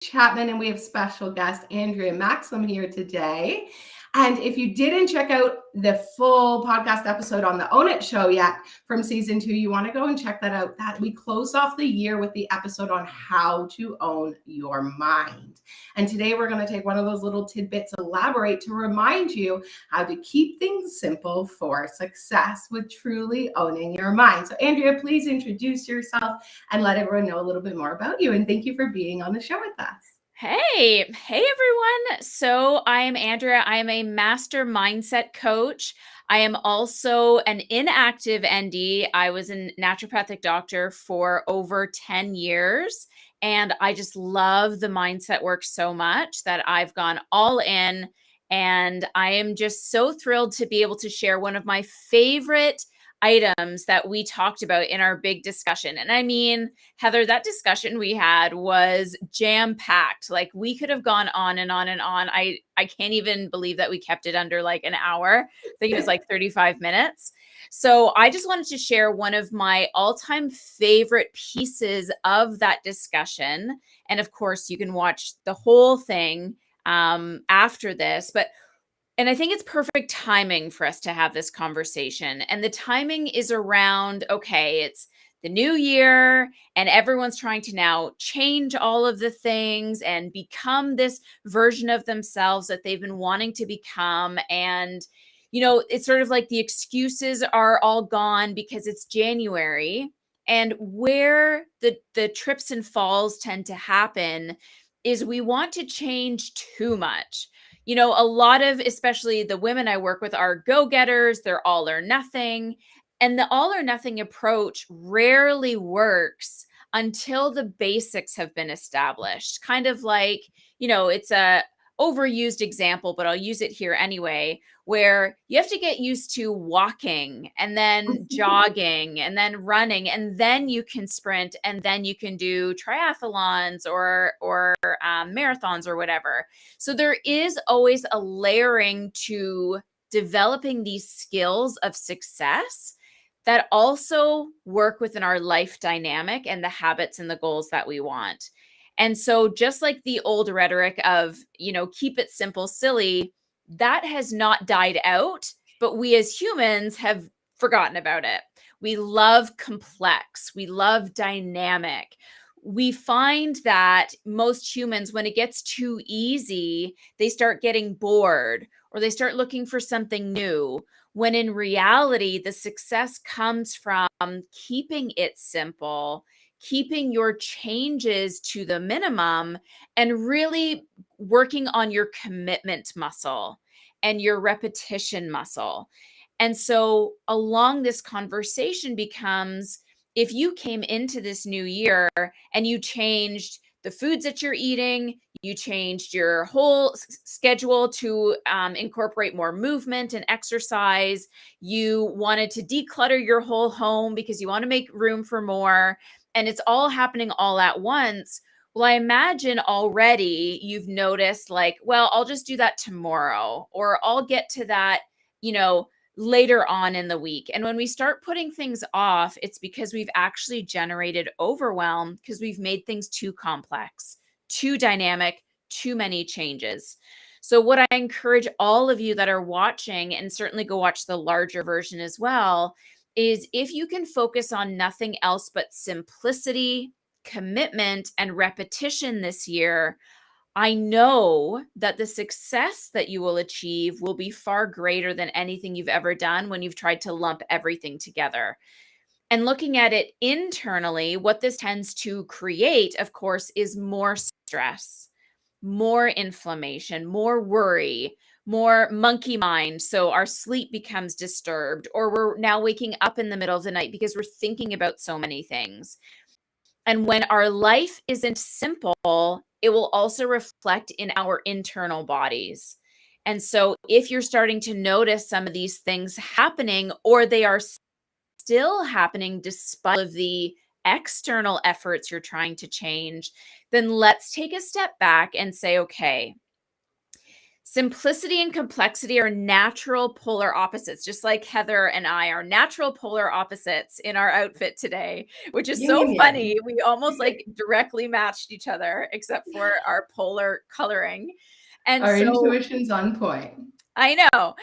Chapman, and we have special guest Andrea Maxim here today. And if you didn't check out the full podcast episode on the Own It show yet from season 2, you want to go and check that out. That we closed off the year with the episode on how to own your mind. And today we're going to take one of those little tidbits, elaborate to remind you how to keep things simple for success with truly owning your mind. So Andrea, please introduce yourself and let everyone know a little bit more about you. And thank you for being on the show with us. Hey everyone. So I am Andrea. I am a master mindset coach. I am also an inactive ND. I was a naturopathic doctor for over 10 years. And I just love the mindset work so much that I've gone all in. And I am just so thrilled to be able to share one of my favorite items that we talked about in our big discussion. And I mean, Heather, that discussion we had was jam-packed. Like we could have gone on and on and on. I can't even believe that we kept it under like an hour. I think it was like 35 minutes. So I just wanted to share one of my all-time favorite pieces of that discussion. And of course, you can watch the whole thing after this. And I think it's perfect timing for us to have this conversation. And the timing is around, okay, it's the new year and everyone's trying to now change all of the things and become this version of themselves that they've been wanting to become. And, you know, it's sort of like the excuses are all gone because it's January. And where the trips and falls tend to happen is we want to change too much. You know, a lot of, especially the women I work with, are go-getters. They're all or nothing. And the all or nothing approach rarely works until the basics have been established. Kind of like, you know, it's a overused example, but I'll use it here anyway, where you have to get used to walking and then jogging and then running, and then you can sprint, and then you can do triathlons or marathons or whatever. So there is always a layering to developing these skills of success that also work within our life dynamic and the habits and the goals that we want. And so just like the old rhetoric of, you know, keep it simple, silly, that has not died out, but we as humans have forgotten about it. We love complex. We love dynamic. We find that most humans, when it gets too easy, they start getting bored or they start looking for something new, when in reality, the success comes from keeping it simple, keeping your changes to the minimum, and really working on your commitment muscle and your repetition muscle. And so along this conversation becomes, if you came into this new year and you changed the foods that you're eating, you changed your whole schedule to incorporate more movement and exercise, you wanted to declutter your whole home because you want to make room for more, and it's all happening all at once. Well, I imagine already you've noticed like, well, I'll just do that tomorrow, or I'll get to that, you know, later on in the week. And when we start putting things off, it's because we've actually generated overwhelm because we've made things too complex, too dynamic, too many changes. So what I encourage all of you that are watching, and certainly go watch the larger version as well, is if you can focus on nothing else but simplicity, commitment, and repetition this year, I know that the success that you will achieve will be far greater than anything you've ever done when you've tried to lump everything together. And looking at it internally, what this tends to create, of course, is more stress, more inflammation, more worry, more monkey mind. So our sleep becomes disturbed, or we're now waking up in the middle of the night because we're thinking about so many things. And when our life isn't simple, it will also reflect in our internal bodies. And so if you're starting to notice some of these things happening, or they are still happening despite of the external efforts you're trying to change, then let's take a step back and say, okay, Simplicity and complexity are natural polar opposites, just like Heather and I are natural polar opposites in our outfit today, which is Yin so and funny. yang. We almost like directly matched each other, except for our polar coloring. And Our so intuition's on point. I know.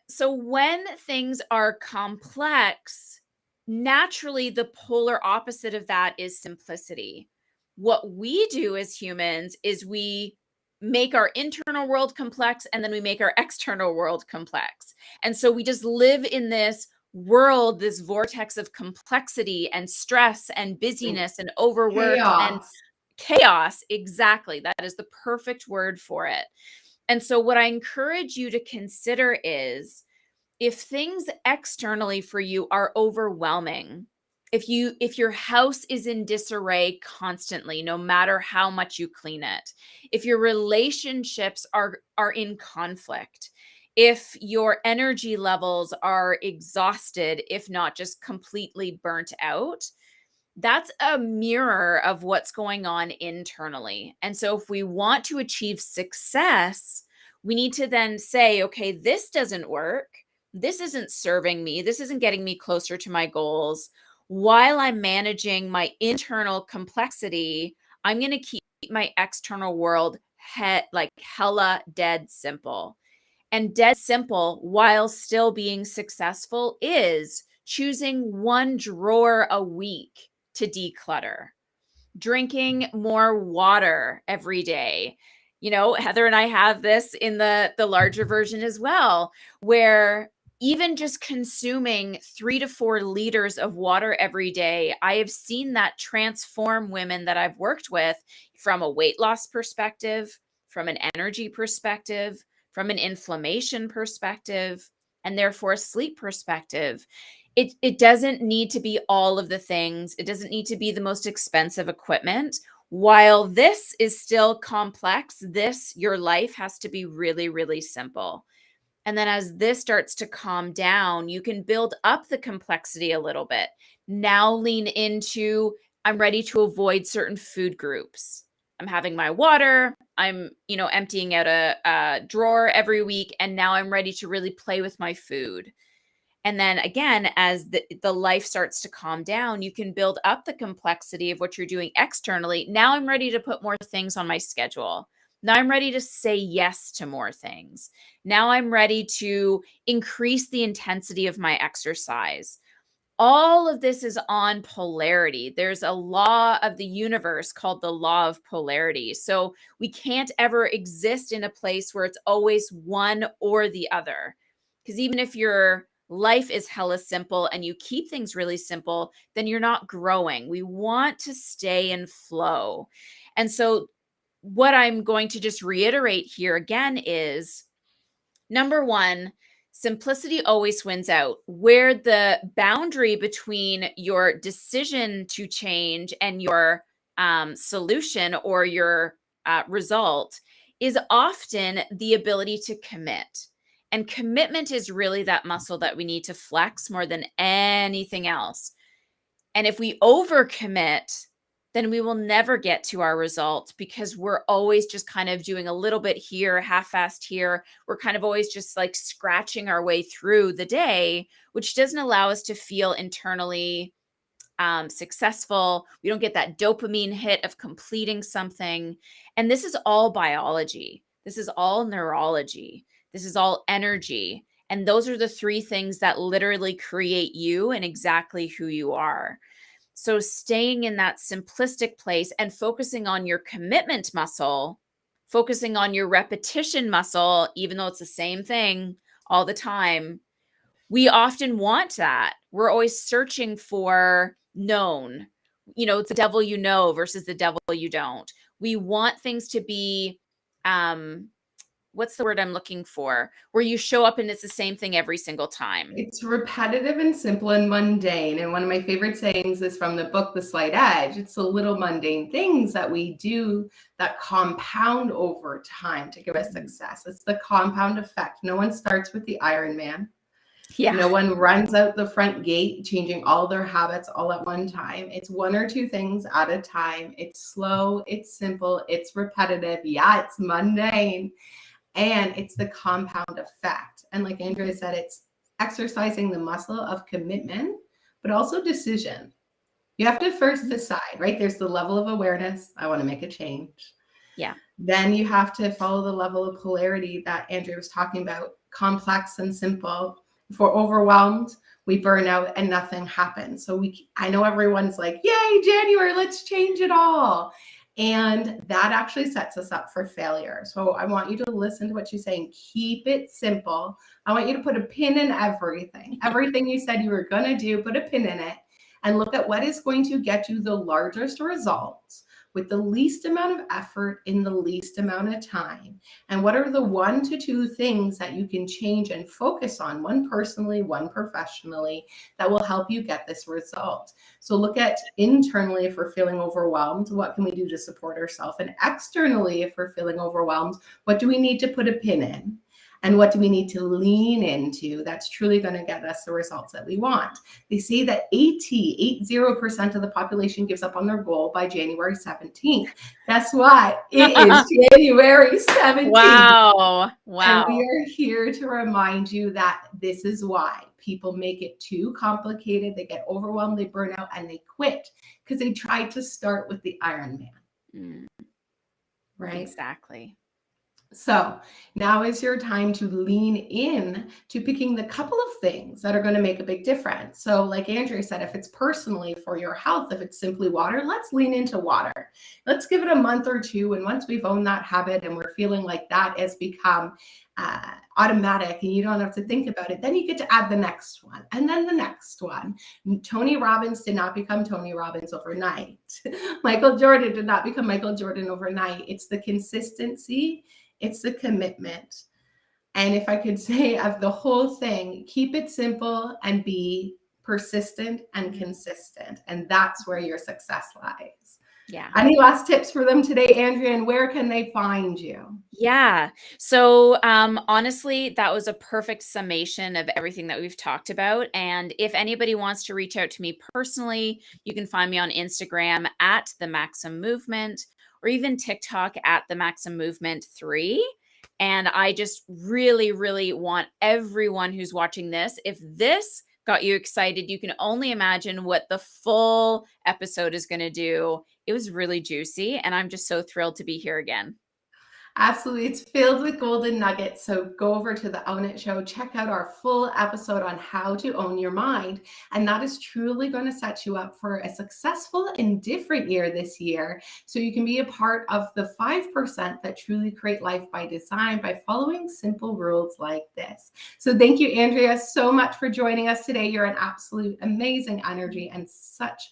So when things are complex, naturally the polar opposite of that is simplicity. What we do as humans is we make our internal world complex and then we make our external world complex. And so we just live in this world, this vortex of complexity and stress and busyness and overwork and Chaos. chaos. Exactly. That is the perfect word for it. And so what I encourage you to consider is if things externally for you are overwhelming, if your house is in disarray constantly, no matter how much you clean it, if your relationships are in conflict, if your energy levels are exhausted, if not just completely burnt out, that's a mirror of what's going on internally. And so if we want to achieve success, we need to then say, okay, this doesn't work. This isn't serving me. This isn't getting me closer to my goals. While I'm managing my internal complexity, I'm going to keep my external world like hella dead simple. And dead simple, while still being successful, is choosing one drawer a week to declutter, drinking more water every day. You know, Heather and I have this in the larger version as well, where even just consuming 3 to 4 liters of water every day, I have seen that transform women that I've worked with from a weight loss perspective, from an energy perspective, from an inflammation perspective, and therefore a sleep perspective. It doesn't need to be all of the things. It doesn't need to be the most expensive equipment. While this is still complex, your life has to be really, really simple. And then as this starts to calm down, you can build up the complexity a little bit. Now lean into, I'm ready to avoid certain food groups. I'm having my water. I'm, emptying out a drawer every week. And now I'm ready to really play with my food. And then again, as the life starts to calm down, you can build up the complexity of what you're doing externally. Now I'm ready to put more things on my schedule. Now I'm ready to say yes to more things. Now I'm ready to increase the intensity of my exercise. All of this is on polarity. There's a law of the universe called the law of polarity. So we can't ever exist in a place where it's always one or the other. Because even if your life is hella simple and you keep things really simple, then you're not growing. We want to stay in flow. And so what I'm going to just reiterate here again is number one, simplicity always wins out. Where the boundary between your decision to change and your solution or your result is often the ability to commit. And commitment is really that muscle that we need to flex more than anything else. And if we overcommit, then we will never get to our results because we're always just kind of doing a little bit here, half-assed here. We're kind of always just like scratching our way through the day, which doesn't allow us to feel internally successful. We don't get that dopamine hit of completing something. And this is all biology. This is all neurology. This is all energy. And those are the 3 things that literally create you and exactly who you are. So staying in that simplistic place and focusing on your commitment muscle, focusing on your repetition muscle, even though it's the same thing all the time, we often want that. We're always searching for known. It's the devil you know versus the devil you don't. We want things to be what's the word I'm looking for? Where you show up and it's the same thing every single time. It's repetitive and simple and mundane. And one of my favorite sayings is from the book, The Slight Edge. It's the little mundane things that we do that compound over time to give us success. It's the compound effect. No one starts with the Iron Man. Yeah. No one runs out the front gate changing all their habits all at one time. It's 1 or 2 things at a time. It's slow, it's simple, it's repetitive. Yeah, it's mundane. and it's the compound effect. And like Andrea said, it's exercising the muscle of commitment, but also decision. You have to first decide, right? There's the level of awareness. I want to make a change. Yeah. Then you have to follow the level of polarity that Andrea was talking about, complex and simple. If we're overwhelmed, we burn out and nothing happens. So I know everyone's like, yay, January, let's change it all. And that actually sets us up for failure. So I want you to listen to what she's saying. Keep it simple. I want you to put a pin in everything. Everything you said you were going to do, put a pin in it and look at what is going to get you the largest results with the least amount of effort in the least amount of time. And what are the 1 to 2 things that you can change and focus on, one personally, one professionally, that will help you get this result? So look at internally, if we're feeling overwhelmed, what can we do to support ourselves? And externally, if we're feeling overwhelmed, what do we need to put a pin in? And what do we need to lean into that's truly going to get us the results that we want? They say that 80% of the population gives up on their goal by January 17th. Guess what? It is January 17th. Wow. And we are here to remind you that this is why people make it too complicated. They get overwhelmed, they burn out, and they quit because they tried to start with the Iron Man. Right? Exactly. So now is your time to lean in to picking the couple of things that are going to make a big difference. So like Andrea said, if it's personally for your health, if it's simply water, let's lean into water. Let's give it a month or 2. And once we've owned that habit and we're feeling like that has become automatic and you don't have to think about it, then you get to add the next one and then the next one. Tony Robbins did not become Tony Robbins overnight. Michael Jordan did not become Michael Jordan overnight. It's the consistency. It's the commitment. And if I could say of the whole thing, keep it simple and be persistent and consistent. And that's where your success lies. Yeah. Any last tips for them today, Andrea, and where can they find you? Yeah. So honestly, that was a perfect summation of everything that we've talked about. And if anybody wants to reach out to me personally, you can find me on Instagram at the Maxim Movement, or even TikTok at the Maxim Movement 3. And I just really, really want everyone who's watching this, if this got you excited, you can only imagine what the full episode is going to do. It was really juicy, and I'm just so thrilled to be here again. Absolutely. It's filled with golden nuggets. So go over to the Own It Show, check out our full episode on how to own your mind. And that is truly going to set you up for a successful and different year this year. So you can be a part of the 5% that truly create life by design by following simple rules like this. So thank you, Andrea, so much for joining us today. You're an absolute amazing energy and such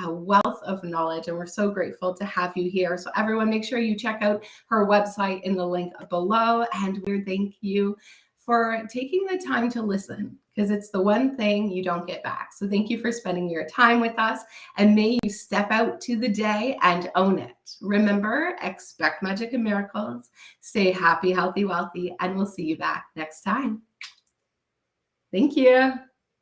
a wealth of knowledge, and we're so grateful to have you here. So everyone, make sure you check out her website in the link below, and we thank you for taking the time to listen, because it's the one thing you don't get back. So thank you for spending your time with us, and may you step out to the day and own it. Remember, expect magic and miracles, stay happy, healthy, wealthy, and we'll see you back next time. Thank you.